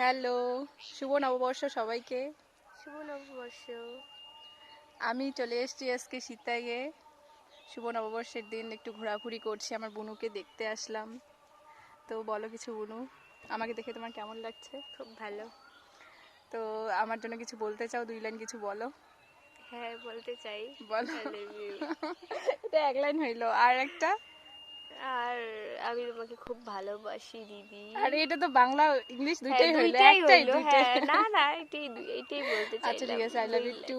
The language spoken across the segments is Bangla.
হ্যালো, শুভ নববর্ষ সবাইকে। শুভ নববর্ষ। আমি চলে এসেছি আজকে সীতাইয়ে। শুভ নববর্ষের দিন একটু ঘোরাঘুরি করছি, আমার বুনুকে দেখতে আসলাম। তো বলো কিছু বুনু, আমাকে দেখে তোমার কেমন লাগছে? খুব ভালো। তো আমার জন্য কিছু বলতে চাও? 2 লাইন কিছু বলো। হ্যাঁ, বলতে চাই। বলো। I love you। এটা 1 লাইন হইলো, আর একটা? আর আমি তোমাকে খুব ভালোবাসি দিদি। আরে এটা তো বাংলা ইংলিশ হ্যাঁ, দুইটাই হইলো, দুইটাই একটাই হইলো। দুইটাই। হ্যাঁ, না এইটাই বলতে আচ্ছা চাইলাম। ঠিক আছে, আই লাভ ইউ টু।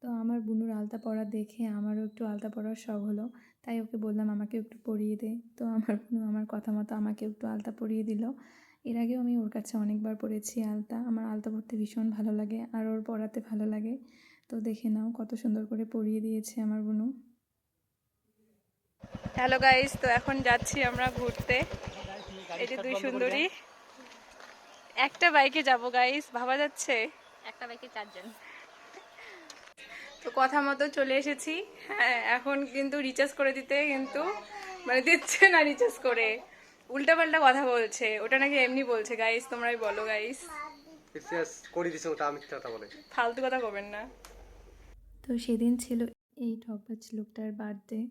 তো আমার বুনুর আলতা পরা দেখে আমারও একটু আলতা পরার শখ হলো, তাই ওকে বললাম আমাকে একটু পরিয়ে দে। তো আমার বুনু আমার কথা মতো আমাকে একটু আলতা পরিয়ে দিল। এর আগেও আমি ওর কাছে অনেকবার পরেছি আলতা। আমার আলতা পরতে ভীষণ ভালো লাগে আর ওর পরাতে ভালো লাগে। তো দেখে নাও কত সুন্দর করে পরিয়ে দিয়েছে আমার বুনু। হ্যালো গাইস, তো এখন যাচ্ছি আমরা ঘুরতে। এই যে 2 সুন্দরী, একটা বাইকে যাব গাইস, ভাবা যাচ্ছে? একটা বাইকে 4 জন। তো কথা মতো চলে এসেছি। হ্যাঁ, এখন কিন্তু রিচার্জ করে দিতে কিন্তু মানে দিচ্ছে না রিচার্জ করে, উল্টাপাল্টা কথা বলছে। ওটা নাকি এমনি বলছে। গাইস তোমরাই বলো গাইস, রিচার্জ করে দিছে ওটা মিথ্যা কথা বলে। ফালতু কথা বলবেন না। তো সেদিন ছিল এই ঠকবাজ লোকটার বার্থডে।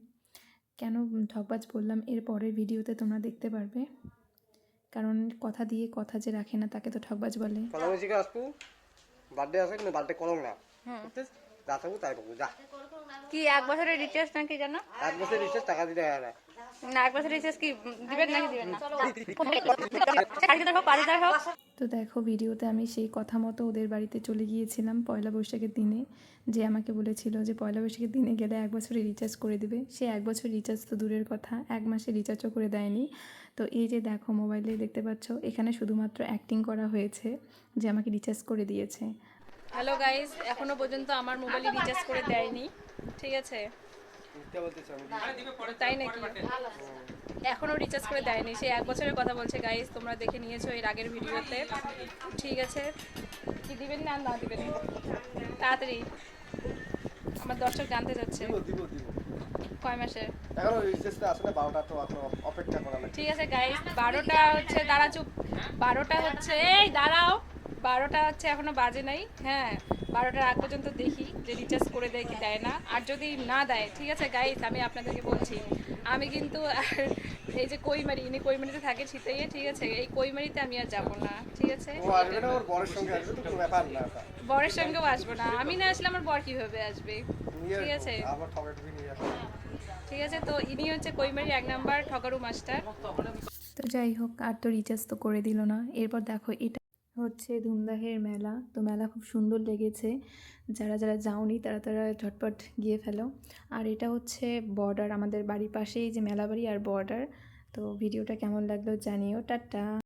কেন ঠকবাজ বললাম এর পরের ভিডিওতে তোমরা দেখতে পারবে, কারণ কথা দিয়ে কথা যে রাখে না তাকে তো ঠকবাজ বলে। কলমেশিকে আসবো, বার্থডে আছে কিন্তু বার্থডে করো না। যা থাকবো তাই পাবো, যা। কি 1 বছরের রিচার্জ নাকি জানো? 1 বছর রিচার্জ টাকা দিতে হয় না। না 1 বছরের রিচার্জ কি দিবেন নাকি দিবেন না? 4,000 হোক 5,000 হোক। তো দেখো ভিডিওতে আমি সেই কথা মতো ওদের বাড়িতে চলে গিয়েছিলাম পয়লা বৈশাখের দিনে, যে আমাকে বলেছিল যে পয়লা বৈশাখের দিনে গেলে 1 বছরের রিচার্জ করে দিবে। সে 1 বছর রিচার্জ তো দূরের কথা, 1 মাসের রিচার্জও করে দেয়নি। তো এই যে দেখো মোবাইলে দেখতে পাচ্ছ, এখানে শুধুমাত্র অ্যাক্টিং করা হয়েছে যে আমাকে রিচার্জ করে দিয়েছে। হ্যালো গাইস, এখনো পর্যন্ত আমার মোবাইলে রিচার্জ করে দেয়নি, ঠিক আছে? মিথ্যা বলতেছি আমি। তাই নাকি? এখনো রিচার্জ করে দেয়নি, সে 1 বছরের কথা বলছে। গাইস তোমরা দেখে নিয়েছো এর আগের ভিডিওতে, ঠিক আছে? কি দিবেন না না দিবেন তাড়াতাড়ি, আমার দর্শক জানতে চাচ্ছে। দিব কয় মাসের? এখনো রিচার্জটা আসলে 12টা তো এখনো অপেক্ষা করা লাগে। ঠিক আছে গাইস, 12টা হচ্ছে, দাঁড়া চুপ। 12টা হচ্ছে, এই দাঁড়াও, 12টা হচ্ছে এখনো বাজে নাই। হ্যাঁ, 12টার আগ পর্যন্ত দেখি যে রিচার্জ করে দেয় কি দেয় না। আর যদি না দেয়, ঠিক আছে গাইস, আমি আপনাদেরকে বলছি, আমি কিন্তু এই যে কইমারি, ইনি কইমারিতে থাকে শীতাইয়ে, ঠিক আছে? এই কইমারিতে আমি আর যাবো না, ঠিক আছে? ও আসবে না, ওর বরের সঙ্গে আসবে, তো কোনো ব্যাপার না ওটা। বরের সঙ্গেও আসবো না, আমি না আসলে আমার বর কিভাবে আসবে? নিয়ে ঠিক আছে, আবার ঠকাঠকি নিয়ে আসবে। ঠিক আছে। তো ইনি হচ্ছে কইমারি 1 নাম্বার ঠকারু মাস্টার। তো যাই হোক, আর তো রিচার্জ তো করে দিল না। এরপর দেখো এটা হচ্ছে ধুমদাহের মেলা। তো মেলা খুব সুন্দর লেগেছে, যারা যারা যাওনি তারা তারা ঝটপট গিয়ে ফেলো। আর এটা হচ্ছে বর্ডার, আমাদের বাড়ির পাশেই যে মেলা বাড়ি আর বর্ডার। তো ভিডিওটা কেমন লাগলো জানিও। টাটা।